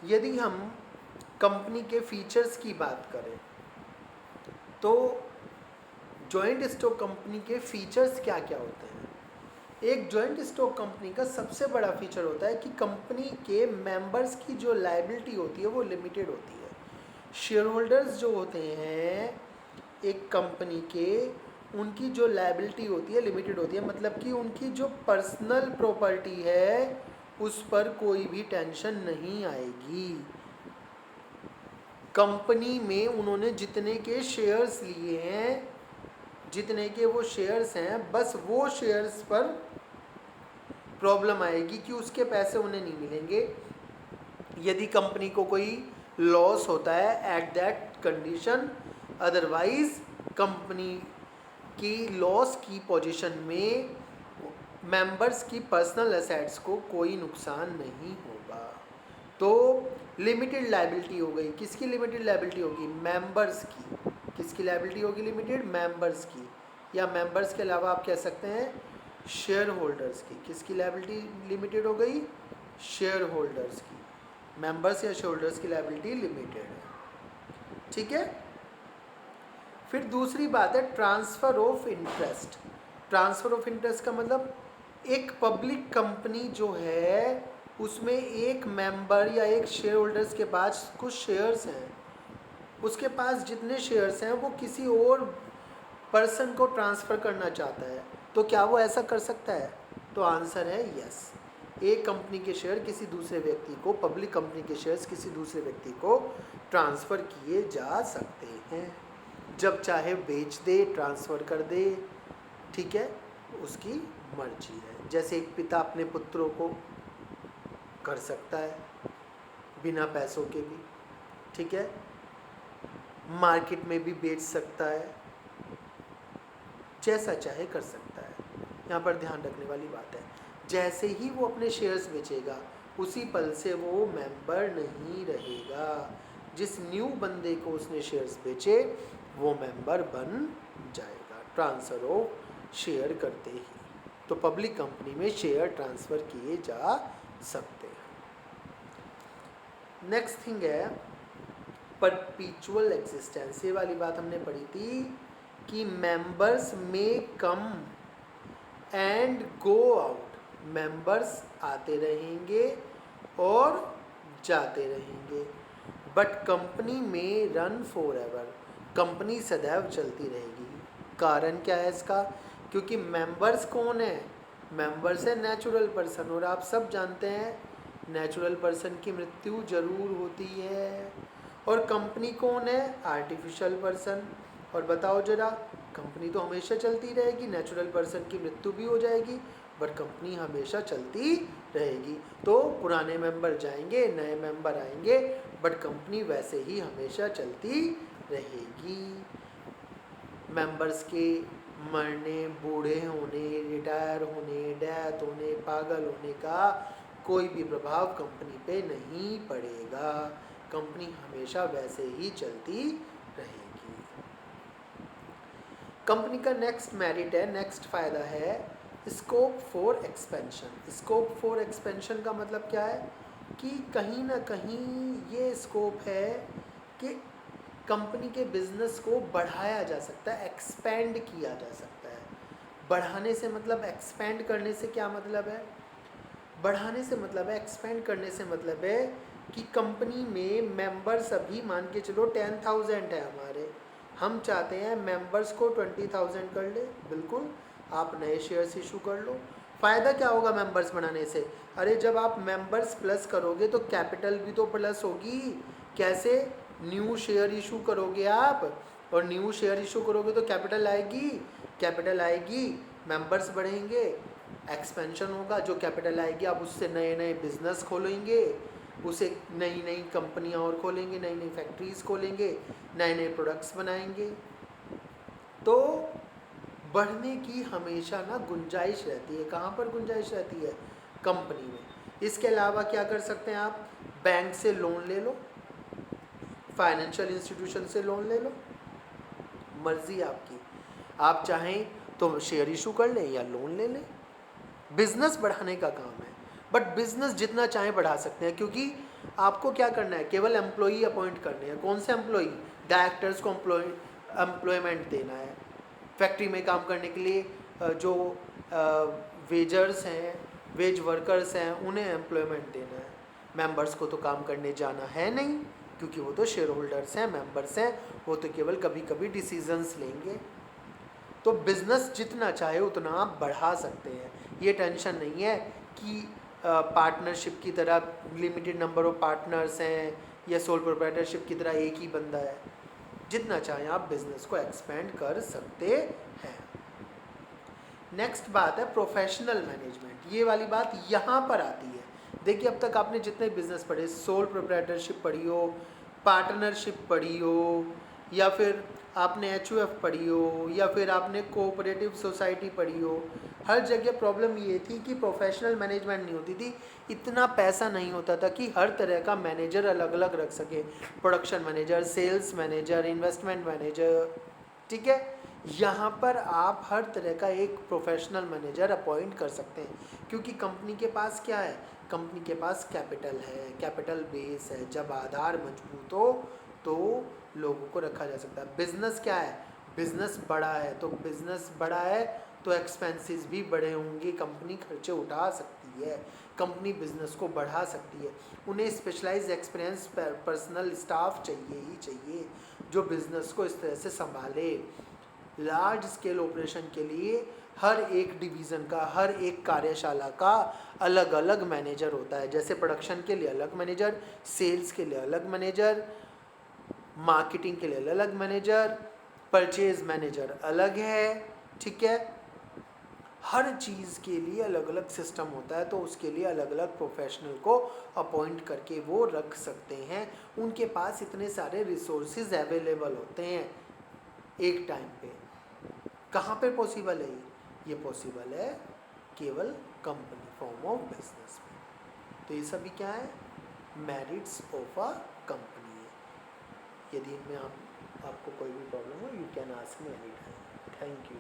यदि हम कंपनी के फीचर्स की बात करें तो जॉइंट स्टॉक कंपनी के फीचर्स क्या क्या होते हैं। एक जॉइंट स्टॉक कंपनी का सबसे बड़ा फीचर होता है कि कंपनी के मेंबर्स की जो लायबिलिटी होती है वो लिमिटेड होती है। शेयर होल्डर्स जो होते हैं एक कंपनी के, उनकी जो लायबिलिटी होती है लिमिटेड होती है, मतलब कि उनकी जो पर्सनल प्रॉपर्टी है उस पर कोई भी टेंशन नहीं आएगी। कंपनी में उन्होंने जितने के शेयर्स लिए हैं, जितने के वो शेयर्स हैं, बस वो शेयर्स पर प्रॉब्लम आएगी कि उसके पैसे उन्हें नहीं मिलेंगे। यदि कंपनी को कोई लॉस होता है at that condition, otherwise company की लॉस की पोजीशन में मेंबर्स की पर्सनल एसेट्स को कोई नुकसान नहीं होगा। तो लिमिटेड लायबिलिटी हो गई। किसकी लिमिटेड लायबिलिटी होगी? मेंबर्स की। किसकी लायबिलिटी होगी लिमिटेड? मेंबर्स की। या मेंबर्स के अलावा आप कह सकते हैं शेयर होल्डर्स की। किसकी लायबिलिटी लिमिटेड हो गई? शेयर होल्डर्स की। मेंबर्स या शेयर होल्डर्स की लायबिलिटी लिमिटेड है। ठीक है। फिर दूसरी बात है transfer of interest. Transfer of interest का मतलब एक पब्लिक कंपनी जो है उसमें एक मेंबर या एक शेयर होल्डर्स के पास कुछ शेयर्स हैं, उसके पास जितने शेयर्स हैं वो किसी और पर्सन को ट्रांसफ़र करना चाहता है, तो क्या वो ऐसा कर सकता है? तो आंसर है यस। एक कंपनी के शेयर किसी दूसरे व्यक्ति को, पब्लिक कंपनी के शेयर्स किसी दूसरे व्यक्ति को ट्रांसफ़र किए जा सकते हैं। जब चाहे बेच दे, ट्रांसफ़र कर दे, ठीक है, उसकी मर्जी है। जैसे एक पिता अपने पुत्रों को कर सकता है बिना पैसों के भी, ठीक है, मार्केट में भी बेच सकता है, जैसा चाहे कर सकता है। यहाँ पर ध्यान रखने वाली बात है, जैसे ही वो अपने शेयर्स बेचेगा उसी पल से वो मेंबर नहीं रहेगा। जिस न्यू बंदे को उसने शेयर्स बेचे वो मेंबर बन जाएगा ट्रांसफ़र ऑफ शेयर करते ही। तो पब्लिक कंपनी में शेयर ट्रांसफ़र किए जा सकते हैं। नेक्स्ट थिंग है परपीचुअल एग्जिस्टेंस। ये वाली बात हमने पढ़ी थी कि मेंबर्स में come and go out. Members आते रहेंगे और जाते रहेंगे, बट कंपनी में रन फॉर एवर। कंपनी सदैव चलती रहेगी। कारण क्या है इसका? क्योंकि मेंबर्स कौन है? मेंबर्स है नेचुरल पर्सन, और आप सब जानते हैं नेचुरल पर्सन की मृत्यु जरूर होती है। और कंपनी कौन है? Artificial person. और बताओ जरा, कंपनी तो हमेशा चलती रहेगी, नेचुरल पर्सन की मृत्यु भी हो जाएगी, बट कंपनी हमेशा चलती रहेगी। तो पुराने मेंबर जाएंगे, नए मेंबर आएंगे, बट कंपनी वैसे ही हमेशा चलती रहेगी। मेंबर्स के मरने, बूढ़े होने, रिटायर होने, डेथ होने, पागल होने का कोई भी प्रभाव कंपनी पे नहीं पड़ेगा। कंपनी हमेशा वैसे ही चलती रहेगी। कंपनी का नेक्स्ट मेरिट है, नेक्स्ट फ़ायदा है scope for expansion. Scope for expansion का मतलब क्या है कि कहीं ना कहीं ये स्कोप है कि कंपनी के बिजनेस को बढ़ाया जा सकता है, एक्सपेंड किया जा सकता है। बढ़ाने से मतलब, एक्सपेंड करने से क्या मतलब है? बढ़ाने से मतलब है, एक्सपेंड करने से मतलब है कि कंपनी में मेंबर्स अभी मान के चलो 10,000 है हमारे, हम चाहते हैं मेंबर्स को 20,000 कर ले। बिल्कुल, आप नए शेयर्स इशू कर लो। फ़ायदा क्या होगा मेंबर्स बढ़ाने से? अरे जब आप मेंबर्स प्लस करोगे तो कैपिटल भी तो प्लस होगी। कैसे? न्यू शेयर इशू करोगे आप, और न्यू शेयर इशू करोगे तो कैपिटल आएगी, कैपिटल आएगी, मेंबर्स बढ़ेंगे, एक्सपेंशन होगा। जो कैपिटल आएगी आप उससे नए नए बिजनेस खोलेंगे, उसे नई नई कंपनियां और खोलेंगे, नई नई फैक्ट्रीज खोलेंगे, नए नए प्रोडक्ट्स बनाएंगे। तो बढ़ने की हमेशा ना गुंजाइश रहती है। कहाँ पर गुंजाइश रहती है? कंपनी में। इसके अलावा क्या कर सकते हैं आप? बैंक से लोन ले लो, फाइनेंशियल इंस्टीट्यूशन से लोन ले लो, मर्जी आपकी। आप चाहें तो शेयर इशू कर लें या लोन ले लें। बिजनेस बढ़ाने का काम है, बट बिजनेस जितना चाहें बढ़ा सकते हैं, क्योंकि आपको क्या करना है, केवल एम्प्लॉई अपॉइंट करने हैं। कौन से एम्प्लॉई? डायरेक्टर्स को एम्प्लॉयमेंट देना है। फैक्ट्री में काम करने के लिए जो वेजर्स हैं, वेज वर्कर्स हैं, उन्हें एम्प्लॉयमेंट देना है। मेंबर्स को तो काम करने जाना है नहीं, क्योंकि वो तो शेयर होल्डर्स हैं, मेंबर्स हैं, वो तो केवल कभी कभी डिसीजंस लेंगे। तो बिजनेस जितना चाहे उतना आप बढ़ा सकते हैं। ये टेंशन नहीं है कि पार्टनरशिप की तरह लिमिटेड नंबर ऑफ पार्टनर्स हैं या सोल प्रोप्राइटरशिप की तरह एक ही बंदा है। जितना चाहे आप बिजनेस को एक्सपेंड कर सकते हैं। नेक्स्ट बात है प्रोफेशनल मैनेजमेंट। ये वाली बात यहाँ पर आती है। देखिए, अब तक आपने जितने बिजनेस पढ़े, सोल प्रोप्राइटरशिप पढ़ी हो, पार्टनरशिप पढ़ी हो, या फिर आपने HUF पढ़ी हो, या फिर आपने कोऑपरेटिव सोसाइटी पढ़ी हो, हर जगह प्रॉब्लम ये थी कि प्रोफेशनल मैनेजमेंट नहीं होती थी। इतना पैसा नहीं होता था कि हर तरह का मैनेजर अलग अलग रख सके। Production manager, sales manager, investment manager, ठीक है। यहाँ पर आप हर तरह का एक प्रोफेशनल मैनेजर अपॉइंट कर सकते हैं, क्योंकि कंपनी के पास क्या है, कंपनी के पास कैपिटल है, कैपिटल बेस है। जब आधार मजबूत हो तो लोगों को रखा जा सकता है। बिजनेस क्या है, बिजनेस बड़ा है, तो बिजनेस बड़ा है तो एक्सपेंसेस भी बड़े होंगे। कंपनी खर्चे उठा सकती है, कंपनी बिजनेस को बढ़ा सकती है। उन्हें स्पेशलाइज्ड एक्सपीरियंस पर्सनल स्टाफ चाहिए ही चाहिए, जो बिजनेस को इस तरह से संभाले। लार्ज स्केल ऑपरेशन के लिए हर एक डिवीज़न का, हर एक कार्यशाला का अलग अलग मैनेजर होता है। जैसे प्रोडक्शन के लिए अलग मैनेजर, सेल्स के लिए अलग मैनेजर, मार्केटिंग के लिए अलग मैनेजर, परचेज मैनेजर अलग है, ठीक है। हर चीज़ के लिए अलग अलग सिस्टम होता है, तो उसके लिए अलग अलग प्रोफेशनल को अपॉइंट करके वो रख सकते हैं। उनके पास इतने सारे रिसोर्सेज अवेलेबल होते हैं एक टाइम पे। कहाँ पे पॉसिबल है ये पॉसिबल है केवल कंपनी फॉर्म ऑफ बिजनेस में। तो ये सभी क्या है, मेरिट्स ऑफ अ कंपनी है। यदि इनमें आपको कोई भी प्रॉब्लम हो, you can ask me any time. Thank you.